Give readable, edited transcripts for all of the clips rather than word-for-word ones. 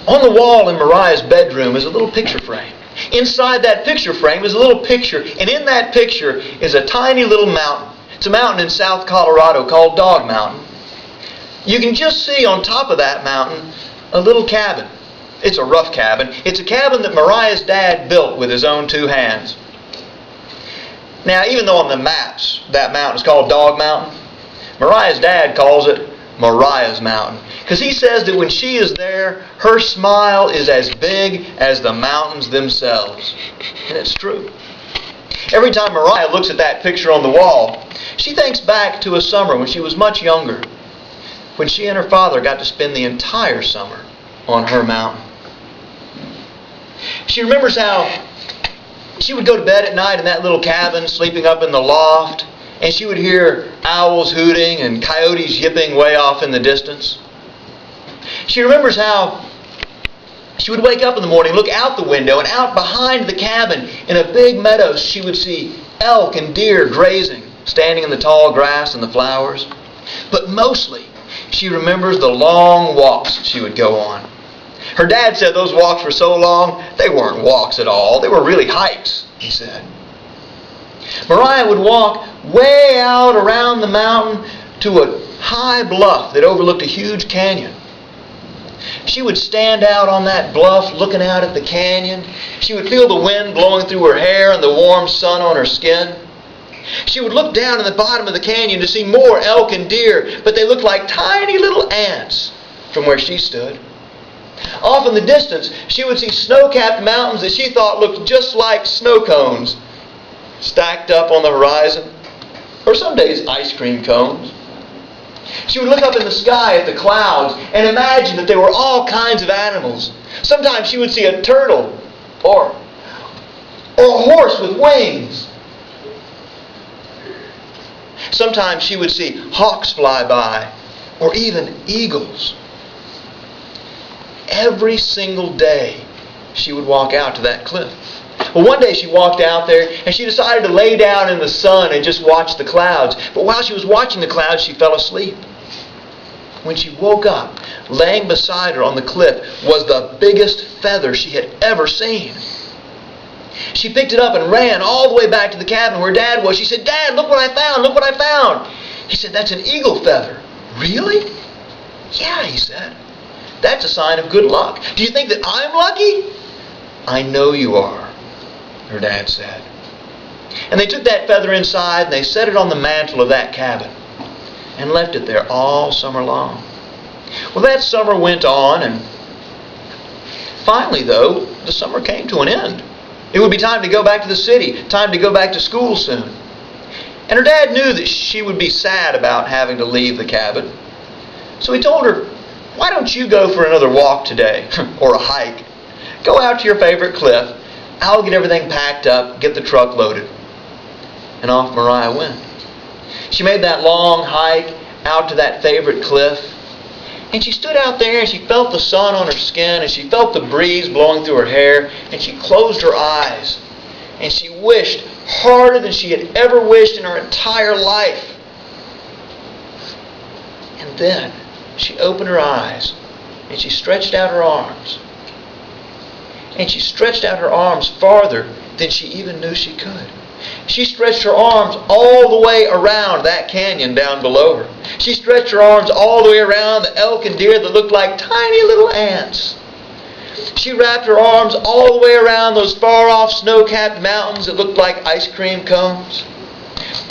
On the wall in Mariah's bedroom is a little picture frame. Inside that picture frame is a little picture, and in that picture is a tiny little mountain. It's a mountain in South Colorado called Dog Mountain. You can just see on top of that mountain a little cabin. It's a rough cabin. It's a cabin that Mariah's dad built with his own 2 hands. Now, even though on the maps that mountain is called Dog Mountain, Mariah's dad calls it Mariah's Mountain. Because he says that when she is there, her smile is as big as the mountains themselves. And it's true. Every time Mariah looks at that picture on the wall, she thinks back to a summer when she was much younger, when she and her father got to spend the entire summer on her mountain. She remembers how she would go to bed at night in that little cabin, sleeping up in the loft, and she would hear owls hooting and coyotes yipping way off in the distance. She remembers how she would wake up in the morning, look out the window, and out behind the cabin in a big meadow she would see elk and deer grazing, standing in the tall grass and the flowers. But mostly, she remembers the long walks she would go on. Her dad said those walks were so long, they weren't walks at all. They were really hikes, he said. Mariah would walk way out around the mountain to a high bluff that overlooked a huge canyon. She would stand out on that bluff looking out at the canyon. She would feel the wind blowing through her hair and the warm sun on her skin. She would look down at the bottom of the canyon to see more elk and deer, but they looked like tiny little ants from where she stood. Off in the distance, she would see snow-capped mountains that she thought looked just like snow cones stacked up on the horizon, or some days ice cream cones. She would look up in the sky at the clouds and imagine that there were all kinds of animals. Sometimes she would see a turtle or a horse with wings. Sometimes she would see hawks fly by, or even eagles. Every single day she would walk out to that cliff. Well, one day she walked out there and she decided to lay down in the sun and just watch the clouds. But while she was watching the clouds, she fell asleep. When she woke up, laying beside her on the cliff was the biggest feather she had ever seen. She picked it up and ran all the way back to the cabin where Dad was. She said, "Dad, look what I found, look what I found." He said, "That's an eagle feather." "Really?" "Yeah," he said. "That's a sign of good luck. Do you think that I'm lucky?" "I know you are," her dad said. And they took that feather inside and they set it on the mantle of that cabin and left it there all summer long. Well, that summer went on, and finally, though, the summer came to an end. It would be time to go back to the city, time to go back to school soon. And her dad knew that she would be sad about having to leave the cabin. So he told her, "Why don't you go for another walk today, or a hike? Go out to your favorite cliff. I'll get everything packed up, get the truck loaded." And off Mariah went. She made that long hike out to that favorite cliff. And she stood out there and she felt the sun on her skin and she felt the breeze blowing through her hair, and she closed her eyes and she wished harder than she had ever wished in her entire life. And then she opened her eyes and she stretched out her arms. And she stretched out her arms farther than she even knew she could. She stretched her arms all the way around that canyon down below her. She stretched her arms all the way around the elk and deer that looked like tiny little ants. She wrapped her arms all the way around those far-off snow-capped mountains that looked like ice cream cones.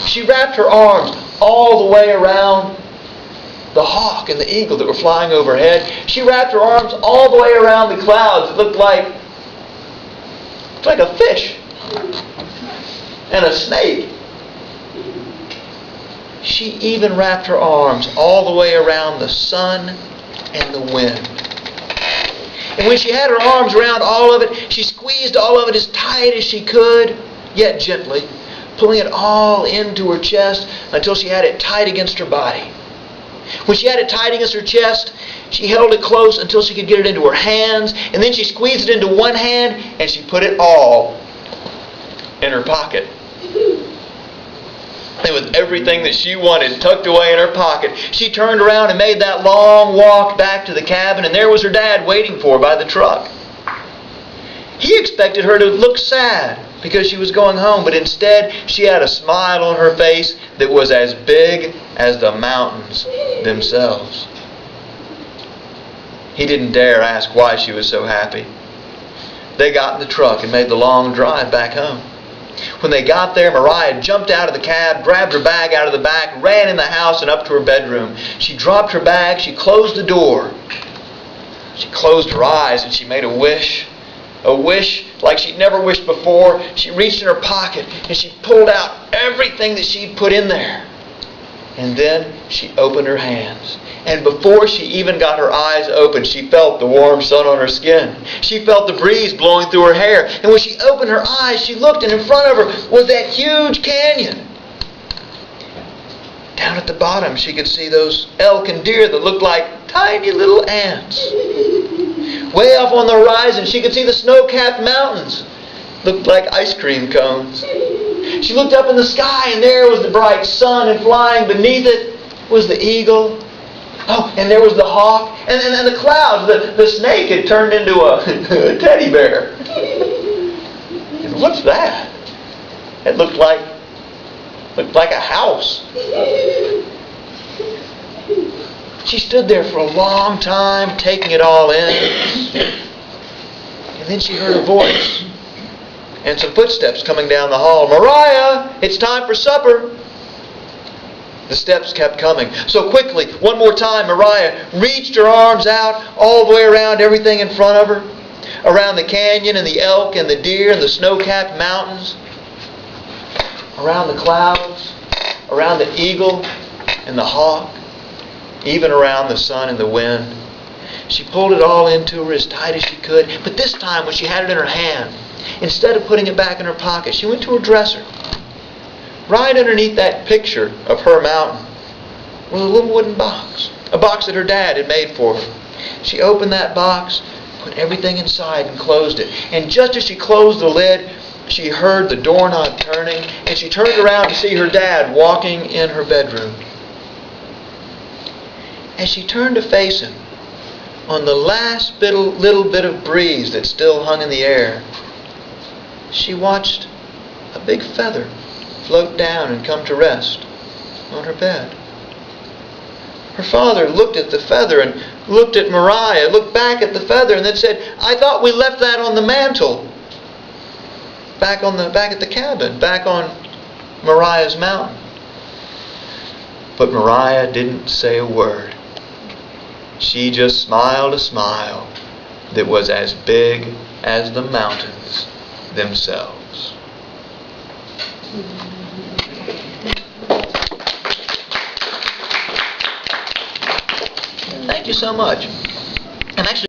She wrapped her arms all the way around the hawk and the eagle that were flying overhead. She wrapped her arms all the way around the clouds that looked like a fish and a snake. She even wrapped her arms all the way around the sun and the wind. And when she had her arms around all of it, she squeezed all of it as tight as she could, yet gently, pulling it all into her chest until she had it tight against her body. When she had it tight against her chest, she held it close until she could get it into her hands, and then she squeezed it into one hand and she put it all in her pocket. And with everything that she wanted tucked away in her pocket, she turned around and made that long walk back to the cabin, and there was her dad waiting for her by the truck. He expected her to look sad because she was going home, but instead she had a smile on her face that was as big as the mountains themselves. He didn't dare ask why she was so happy. They got in the truck and made the long drive back home. When they got there, Mariah jumped out of the cab, grabbed her bag out of the back, ran in the house and up to her bedroom. She dropped her bag, she closed the door. She closed her eyes and she made a wish like she'd never wished before. She reached in her pocket and she pulled out everything that she'd put in there. And then she opened her hands. And before she even got her eyes open, she felt the warm sun on her skin. She felt the breeze blowing through her hair. And when she opened her eyes, she looked, and in front of her was that huge canyon. Down at the bottom, she could see those elk and deer that looked like tiny little ants. Way off on the horizon, she could see the snow-capped mountains. Looked like ice cream cones. She looked up in the sky, and there was the bright sun, and flying beneath it was the eagle. Oh, and there was the hawk, and the clouds. The snake had turned into a teddy bear. And what's that? It looked like a house. She stood there for a long time, taking it all in. And then she heard a voice and some footsteps coming down the hall. "Mariah, it's time for supper." The steps kept coming. So quickly, one more time, Mariah reached her arms out all the way around everything in front of her. Around the canyon and the elk and the deer and the snow-capped mountains. Around the clouds. Around the eagle and the hawk. Even around the sun and the wind. She pulled it all into her as tight as she could. But this time, when she had it in her hand, instead of putting it back in her pocket, she went to her dresser. Right underneath that picture of her mountain was a little wooden box. A box that her dad had made for her. She opened that box, put everything inside and closed it. And just as she closed the lid, she heard the doorknob turning, and she turned around to see her dad walking in her bedroom. As she turned to face him, on the last little bit of breeze that still hung in the air, she watched a big feather float down and come to rest on her bed. Her father looked at the feather and looked at Mariah, looked back at the feather, and then said, "I thought we left that on the mantle. Back at the cabin, back on Mariah's mountain." But Mariah didn't say a word. She just smiled a smile that was as big as the mountains themselves. Thank you so much. And actually,